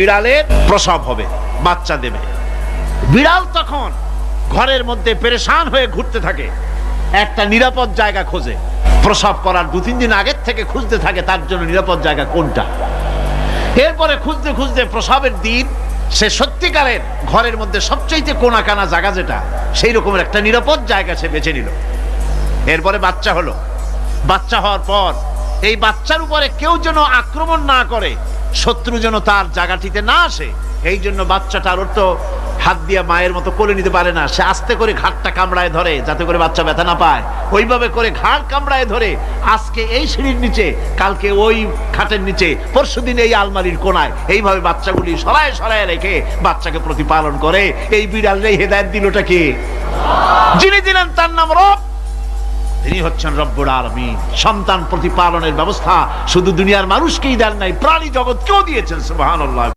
বিড়ালের প্রসব হবে, বাচ্চা দেবে। বিড়াল তখন ঘরের মধ্যে পেরেশান হয়ে ঘুরতে থাকে, একটা নিরাপদ জায়গা খোঁজে। প্রসব করার 2-3 দিন আগের থেকে খুঁজতে থাকে তার জন্য নিরাপদ জায়গা কোনটা। এরপরে খুঁজতে খুঁজতে প্রসবের দিন সে সত্যিকারের ঘরের মধ্যে সবচেয়ে কোনা কানা জায়গা যেটা, সেই রকমের একটা নিরাপদ জায়গা সে বেছে নিল। এরপরে বাচ্চা হলো। বাচ্চা হওয়ার পর এই বাচ্চার উপরে কেউ যেন আক্রমণ না করে, শত্রু যেন তার জায়গাটিতে না আসে, এই জন্য বাচ্চাটার ওর তো হাত দিয়ে মায়ের মতো কোলে নিতে পারে না, সে আস্তে করে ঘাটটা কামড়ায় ধরে যাতে করে বাচ্চা ব্যথা না পায়। ওইভাবে করে ঘাড় কামড়ায় ধরে আজকে এই সিঁড়ির নিচে, কালকে ওই খাটের নিচে, পরশুদিন এই আলমারির কোনায়, এইভাবে বাচ্চাগুলি সরায় সরায় রেখে বাচ্চাকে প্রতিপালন করে। এই বিড়ালের হেদায়েত দিলটা কে? যিনি দিলেন তার নাম রব, তিনি হচ্ছেন রব্বুল আলামিন। সন্তান প্রতিপালনের ব্যবস্থা শুধু দুনিয়ার মানুষকেই দেন নাই, প্রাণী জগৎকেও দিয়েছেন। সুবহানাল্লাহ।